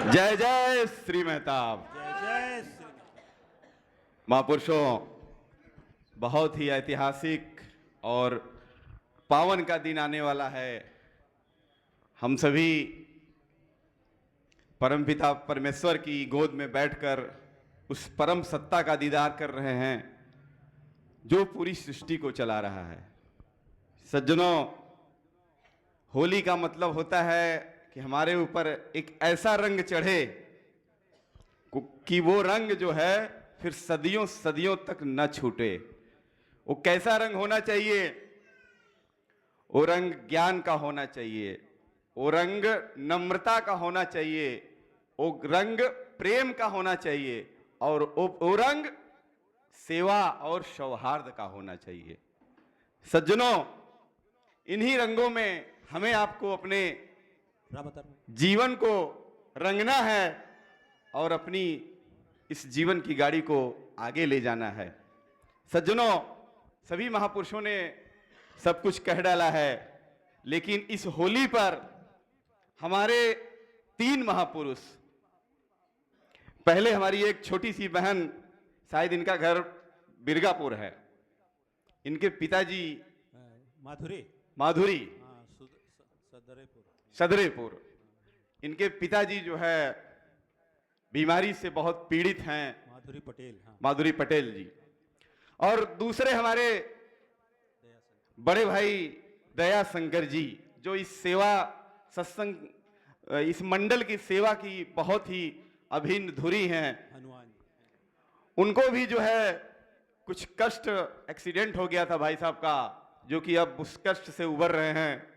जय जय श्री मेहताब। जय जय श्री। महापुरुषों, बहुत ही ऐतिहासिक और पावन का दिन आने वाला है। हम सभी परमपिता परमेश्वर की गोद में बैठकर उस परम सत्ता का दीदार कर रहे हैं जो पूरी सृष्टि को चला रहा है। सज्जनों, होली का मतलब होता है कि हमारे ऊपर एक ऐसा रंग चढ़े कि वो रंग जो है फिर सदियों सदियों तक न छूटे। वो कैसा रंग होना चाहिए? वो रंग ज्ञान का होना चाहिए, वो रंग नम्रता का होना चाहिए, वो रंग प्रेम का होना चाहिए और वो रंग सेवा और सौहार्द का होना चाहिए। सज्जनों, इन्हीं रंगों में हमें आपको अपने जीवन को रंगना है और अपनी इस जीवन की गाड़ी को आगे ले जाना है। सज्जनों, सभी महापुरुषों ने सब कुछ कह डाला है, लेकिन इस होली पर हमारे 3 महापुरुष, पहले हमारी एक छोटी सी बहन, शायद इनका घर बिरगापुर है, इनके पिताजी माधुरी सदरेपुर, इनके पिताजी जो है बीमारी से बहुत पीड़ित हैं, माधुरी पटेल जी। और दूसरे हमारे बड़े भाई दया शंकर जी, जो इस सेवा सत्संग, इस मंडल की सेवा की बहुत ही अभिन्न धुरी हैं। उनको भी जो है कुछ कष्ट, एक्सीडेंट हो गया था भाई साहब का, जो कि अब उस कष्ट से उबर रहे हैं,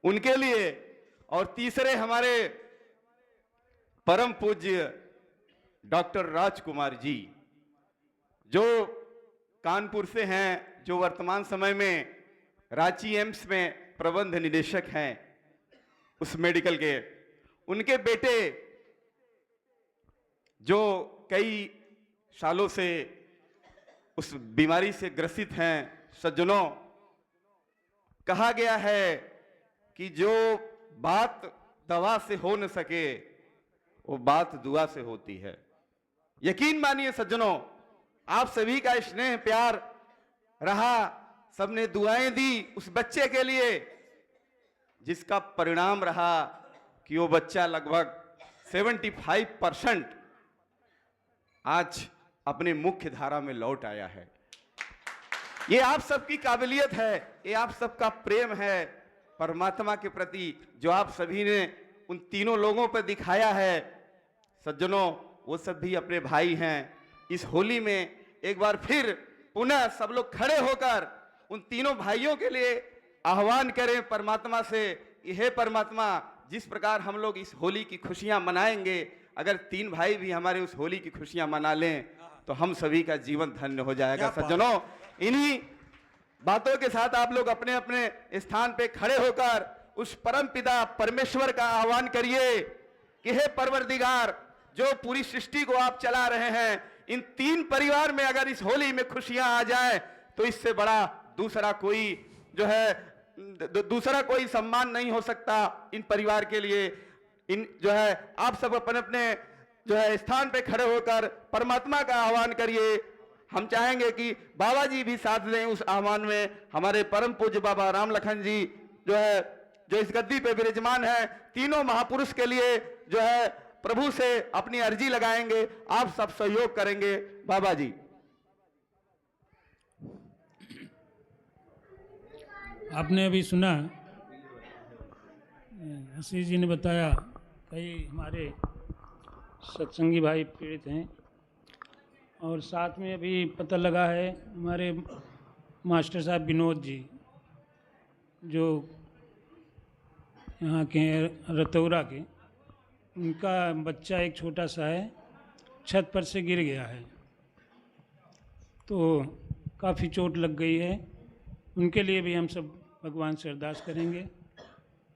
उनके लिए। और तीसरे हमारे परम पूज्य डॉक्टर राजकुमार जी, जो कानपुर से हैं, जो वर्तमान समय में रांची एम्स में प्रबंध निदेशक हैं उस मेडिकल के। उनके बेटे जो कई सालों से उस बीमारी से ग्रसित हैं। सज्जनों, कहा गया है कि जो बात दवा से हो न सके वो बात दुआ से होती है। यकीन मानिए सज्जनों, आप सभी का स्नेह प्यार रहा, सबने दुआएं दी उस बच्चे के लिए, जिसका परिणाम रहा कि वो बच्चा लगभग 75% आज अपने मुख्य धारा में लौट आया है। ये आप सबकी काबिलियत है, ये आप सबका प्रेम है परमात्मा के प्रति, जो आप सभी ने उन तीनों लोगों पर दिखाया है। सज्जनों, वो सब भी अपने भाई हैं। इस होली में एक बार फिर पुनः सब लोग खड़े होकर उन तीनों भाइयों के लिए आह्वान करें परमात्मा से, हे परमात्मा, जिस प्रकार हम लोग इस होली की खुशियां मनाएंगे, अगर 3 भाई भी हमारे उस होली की खुशियां मना लें तो हम सभी का जीवन धन्य हो जाएगा। सज्जनों, इन्हीं बातों के साथ आप लोग अपने अपने स्थान पे खड़े होकर उस परम पिता परमेश्वर का आह्वान करिए कि हे परवरदिगार, जो पूरी सृष्टि को आप चला रहे हैं, इन 3 परिवार में अगर इस होली में खुशियां आ जाए तो इससे बड़ा दूसरा कोई जो है दूसरा कोई सम्मान नहीं हो सकता इन परिवार के लिए। इन जो है आप सब अपने अपने जो है स्थान पे खड़े होकर परमात्मा का आह्वान करिए। हम चाहेंगे कि बाबा जी भी साथ लें उस आह्वान में। हमारे परम पूज्य बाबा राम लखन जी जो है, जो इस गद्दी पे विराजमान है, तीनों महापुरुष के लिए जो है प्रभु से अपनी अर्जी लगाएंगे, आप सब सहयोग करेंगे। बाबा जी। आपने अभी सुना, आशीष जी ने बताया, कई हमारे सत्संगी भाई पीड़ित हैं, और साथ में अभी पता लगा है हमारे मास्टर साहब विनोद जी, जो यहाँ के रतौरा के, उनका बच्चा एक छोटा सा है, छत पर से गिर गया है, तो काफ़ी चोट लग गई है। उनके लिए भी हम सब भगवान से अरदास करेंगे,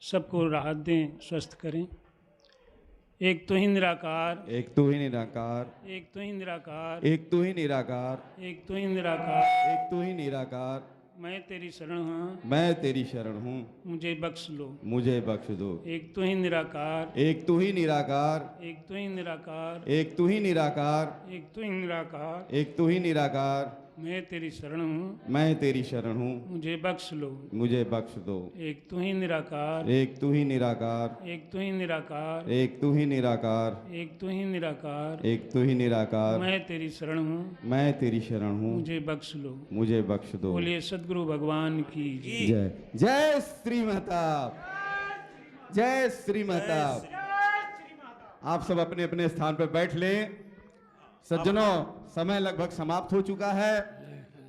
सबको राहत दें, स्वस्थ करें। एक तो ही निराकार, एक तू ही निराकार, एक तो ही निराकार, एक तू ही निराकार, एक तो ही निराकार, एक तू ही निराकार, मैं तेरी शरण हूँ, मैं तेरी शरण हूँ, मुझे बख्श लो। मुझे बख्श दो। एक तू ही निराकार, एक तू ही निराकार, एक तू ही निराकार, एक तू ही निराकार, एक तू ही निराकार, एक तू ही निराकार, मैं तेरी शरण हूँ, मैं तेरी शरण हूँ, मुझे बख्श लो। मुझे बख्श दो। एक तू ही निराकार, एक तू ही निराकार, एक तू ही निराकार, एक तू ही निराकार, एक तू ही निराकार, एक तू ही निराकार, मैं तेरी शरण हूँ, मैं तेरी शरण हूँ, मुझे बख्श लो। मुझे बख्श दो। बोलिए सदगुरु भगवान की जय। जय जय श्री महताब, जय श्री महताब। आप सब अपने अपने स्थान पर बैठ लें। सज्जनों, समय लगभग समाप्त हो चुका है।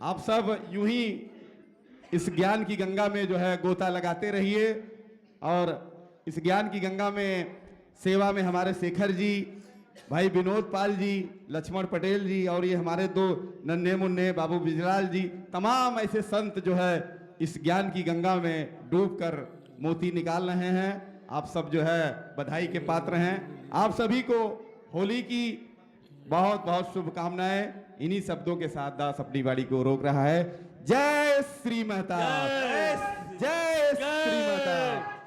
आप सब यूं ही इस ज्ञान की गंगा में जो है गोता लगाते रहिए और इस ज्ञान की गंगा में सेवा में हमारे शेखर जी, भाई विनोद पाल जी, लक्ष्मण पटेल जी और ये हमारे दो नन्हे मुन्ने बाबू बिजलाल जी, तमाम ऐसे संत जो है इस ज्ञान की गंगा में डूबकर मोती निकाल रहे हैं। आप सब जो है बधाई के पात्र हैं। आप सभी को होली की बहुत बहुत शुभकामनाएं। इन्हीं शब्दों के साथ दास अपनी बाड़ी को रोक रहा है। जय श्री महताब, जय श्री महताब।